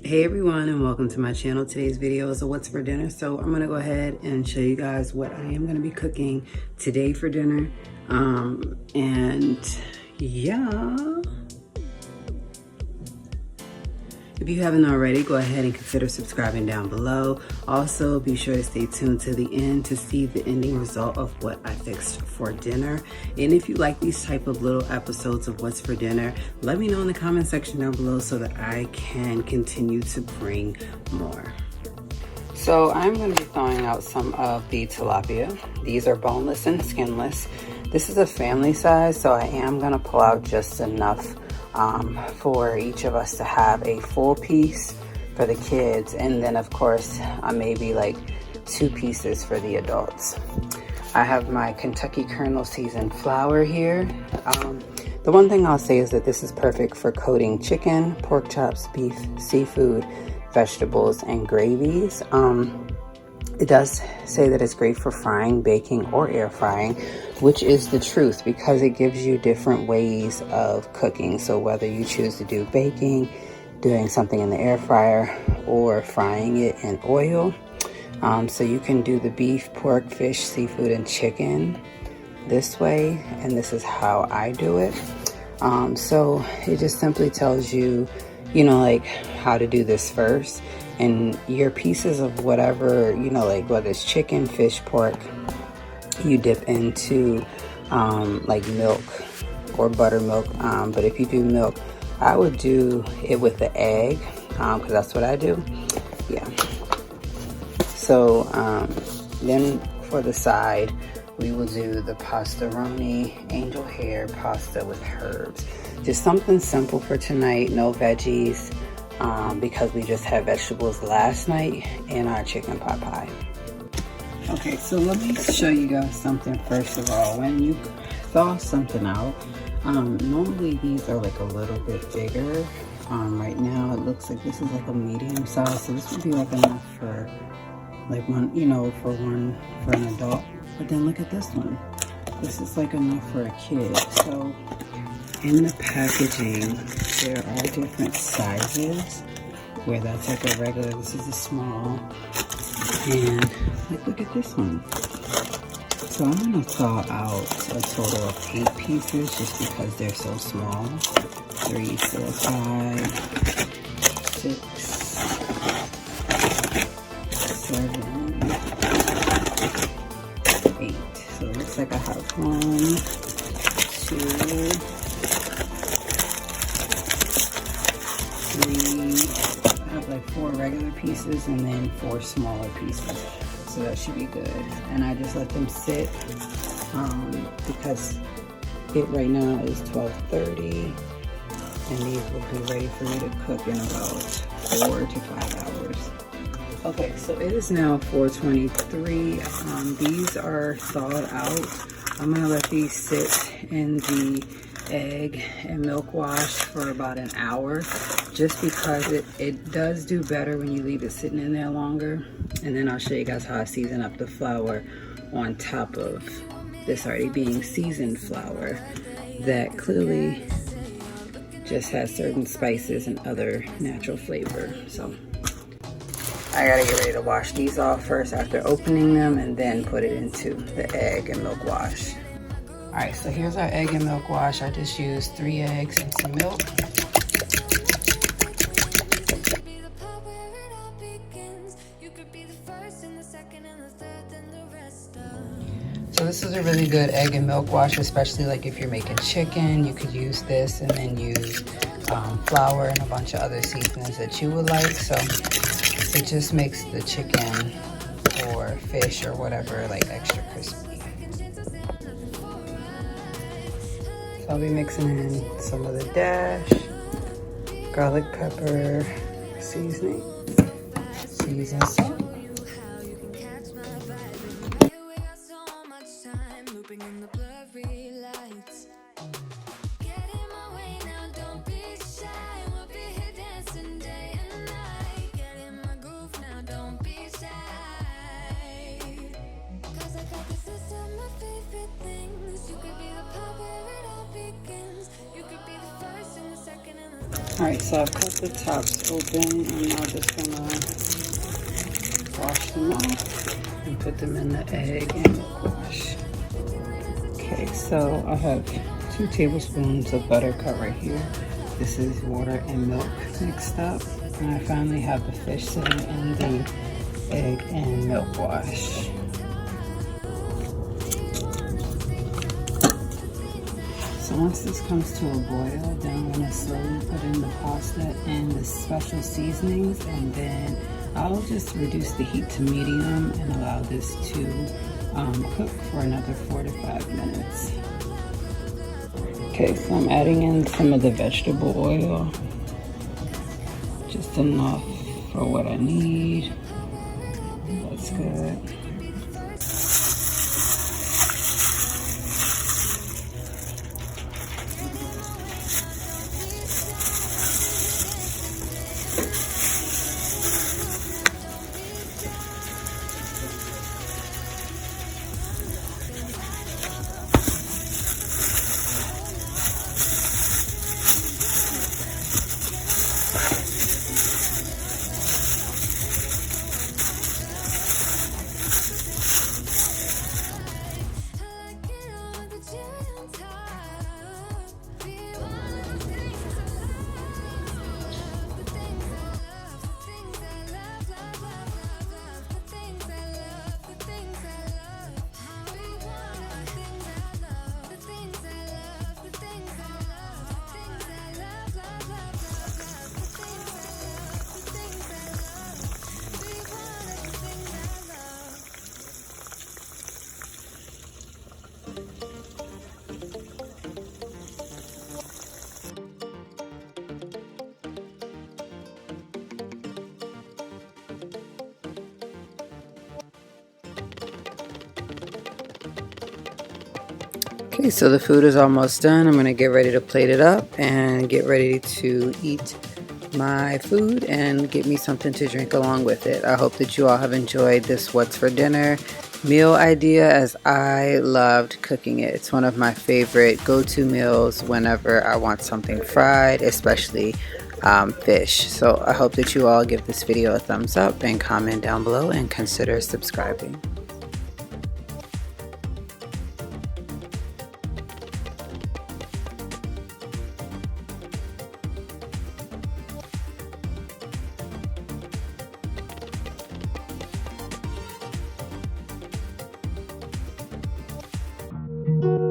Hey everyone, and welcome to my channel. Today's video is a what's for dinner. So I'm gonna go ahead and show you guys what I am gonna be cooking today for dinner. And yeah, if you haven't already, go ahead and consider subscribing down below. Also, be sure to stay tuned to the end to see the ending result of what I fixed for dinner. And if you like these type of little episodes of what's for dinner, let me know in the comment section down below so that I can continue to bring more. So I'm going to be thawing out some of the tilapia. These are boneless and skinless. This is a family size, so I am going to pull out just enough for each of us to have a full piece for the kids, and then of course maybe like 2 pieces for the adults. I have my Kentucky Kernel seasoned flour here. The one thing I'll say is that this is perfect for coating chicken, pork chops, beef, seafood, vegetables, and gravies. It does say that it's great for frying, baking, or air frying, which is the truth because it gives you different ways of cooking. So whether you choose to do baking, doing something in the air fryer, or frying it in oil. So you can do the beef, pork, fish, seafood, and chicken this way, and this is how I do it. So it just simply tells you, like how to do this first. And your pieces of whatever, like whether it's chicken, fish, pork, you dip into like milk or buttermilk. But if you do milk, I would do it with the egg because that's what I do. Yeah. So then for the side, we will do the pastaroni angel hair pasta with herbs. Just something simple for tonight, no veggies. Because we just had vegetables last night in our chicken pot pie. Okay, so let me show you guys something first of all. When you thaw something out, normally these are like a little bit bigger. Right now it looks like this is like a medium size, so this would be like enough for like one, for an adult. But then look at this one. This is like enough for a kid. So in the packaging, there are different sizes where that's like a regular, this is a small, and like look at this one. So I'm gonna thaw out a total of 8 pieces just because they're so small. 3, 4, 5, 6, 7, 8. So it looks like I have 1, 2, 3, I have like 4 regular pieces and then 4 smaller pieces. So that should be good. And I just let them sit because it right now is 12:30 and these will be ready for me to cook in about 4 to 5 hours. Okay, so it is now 4:23. These are thawed out. I'm gonna let these sit in the egg and milk wash for about an hour just because it does do better when you leave it sitting in there longer. And then I'll show you guys how I season up the flour on top of this already being seasoned flour that clearly just has certain spices and other natural flavor. So I gotta get ready to wash these off first after opening them and then put it into the egg and milk wash. All right, so here's our egg and milk wash. I just used 3 eggs and some milk. So this is a really good egg and milk wash, especially like if you're making chicken, you could use this and then use flour and a bunch of other seasonings that you would like. So it just makes the chicken or fish or whatever like extra crispy. So I'll be mixing in some of the dash, garlic pepper seasoning, seasoned salt. Alright, so I've cut the tops open. I'm now just gonna wash them off and put them in the egg and milk wash. Okay, so I have 2 tablespoons of butter cut right here. This is water and milk mixed up. And I finally have the fish sitting in the egg and milk wash. So once this comes to a boil, then I'm going to slowly put in the pasta and the special seasonings, and then I'll just reduce the heat to medium and allow this to cook for another 4 to 5 minutes. Okay, so I'm adding in some of the vegetable oil, just enough for what I need. That's good. Okay, so the food is almost done. I'm going to get ready to plate it up and get ready to eat my food and get me something to drink along with it. I hope that you all have enjoyed this What's for Dinner meal idea, as I loved cooking it. It's one of my favorite go-to meals whenever I want something fried, especially fish. So I hope that you all give this video a thumbs up and comment down below and consider subscribing. Thank you.